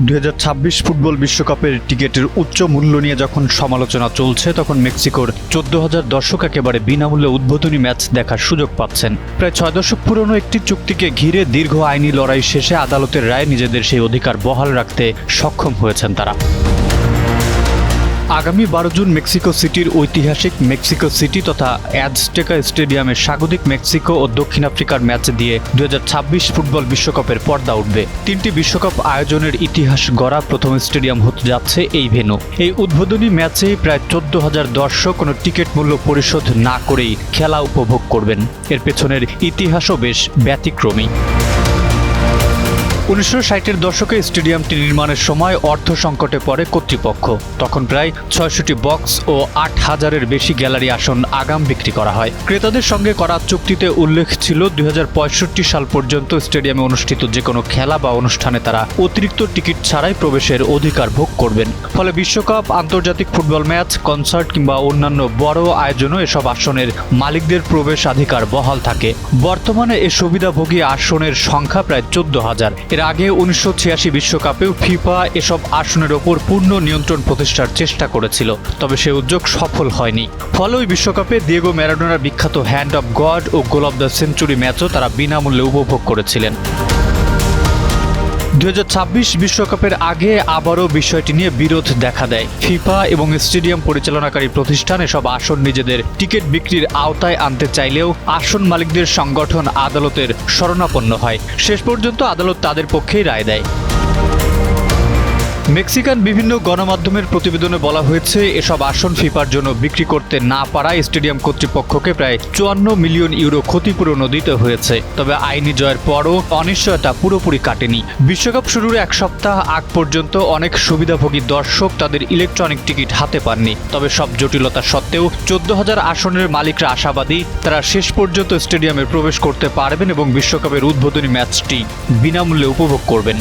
2026 football বিশ্বকাপের টিকিটের উচ্চ মূল্য নিয়ে যখন সমালোচনা চলছে, তখন মেক্সিকোর 14,000 দর্শক একেবারে বিনামূল্যে উদ্বোধনী ম্যাচ দেখার সুযোগ পাচ্ছেন। প্রায় 6 দশক পুরনো একটি চুক্তিকে ঘিরে দীর্ঘ আইনি লড়াই শেষে আদালতের রায়ে নিজেদের সেই অধিকার বহাল রাখতে সক্ষম হয়েছেন তারা। আগামী 12 জুন মেক্সিকো সিটির ঐতিহাসিক মেক্সিকো সিটি তথা অ্যাজটেকা স্টেডিয়ামে স্বাগতিক মেক্সিকো ও দক্ষিণ আফ্রিকার ম্যাচ দিয়ে 2026 ফুটবল বিশ্বকাপের পর্দা উঠবে। 3টি বিশ্বকাপ আয়োজনের ইতিহাস গড়া প্রথম স্টেডিয়াম হতে যাচ্ছে এই ভেন্যু। এই উদ্বোধনী ম্যাচে প্রায় 14,000 দর্শক কোনো টিকিট মূল্য পরিশোধ না করেই খেলা উপভোগ করবেন। এর পেছনের ইতিহাসও বেশ ব্যতিক্রমী। 1960-এর দশকে স্টেডিয়ামটি নির্মাণের সময় অর্থ সংকটে পড়ে কর্তৃপক্ষ। তখন প্রায় 66টি বক্স ও 8,000-এর বেশি গ্যালারি আসন আগাম বিক্রি করা হয়। ক্রেতাদের সঙ্গে করা চুক্তিতে উল্লেখ ছিল 2065 সাল পর্যন্ত স্টেডিয়ামে অনুষ্ঠিত যে কোনো খেলা বা অনুষ্ঠানে তারা অতিরিক্ত টিকিট ছাড়াই প্রবেশের অধিকার ভোগ করবেন। ফলে বিশ্বকাপ, আন্তর্জাতিক ফুটবল ম্যাচ, কনসার্ট কিংবা অন্যান্য বড় আয়োজনও এসব আসনের মালিকদের প্রবেশাধিকার বহাল থাকে। বর্তমানে এ সুবিধাভোগী আসনের সংখ্যা প্রায় 14,000। এর আগে 1986 বিশ্বকাপেও ফিফা এসব আসনের ওপর পূর্ণ নিয়ন্ত্রণ প্রতিষ্ঠার চেষ্টা করেছিল, তবে সে উদ্যোগ সফল হয়নি। ফলে ওই বিশ্বকাপে দিয়েগো ম্যারাডোনার বিখ্যাত হ্যান্ড অব গড ও গোল অব দ্য সেঞ্চুরি ম্যাচও তারা বিনামূল্যে উপভোগ করেছিলেন। 2026 বিশ্বকাপের আগে আবারও বিষয়টি নিয়ে বিরোধ দেখা দেয়। ফিফা এবং স্টেডিয়াম পরিচালনাকারী প্রতিষ্ঠান এসব আসন নিজেদের টিকিট বিক্রির আওতায় আনতে চাইলেও আসন মালিকদের সংগঠন আদালতের শরণাপন্ন হয়। শেষ পর্যন্ত আদালত তাদের পক্ষেই রায় দেয়। মেক্সিকান বিভিন্ন গণমাধ্যমের প্রতিবেদনে বলা হয়েছে, এসব আসন ফিফার জন্য বিক্রি করতে না পারায় স্টেডিয়াম কর্তৃপক্ষকে প্রায় 54 মিলিয়ন ইউরো ক্ষতিপূরণও দিতে হয়েছে। তবে আইনি জয়ের পরও অনিশ্চয়তা পুরোপুরি কাটেনি। বিশ্বকাপ শুরুর এক সপ্তাহ আগ পর্যন্ত অনেক সুবিধাভোগী দর্শক তাদের ইলেকট্রনিক টিকিট হাতে পাননি। তবে সব জটিলতা সত্ত্বেও 14,000 আসনের মালিকরা আশাবাদী তারা শেষ পর্যন্ত স্টেডিয়ামে প্রবেশ করতে পারবেন এবং বিশ্বকাপের উদ্বোধনী ম্যাচটি বিনামূল্যে উপভোগ করবেন।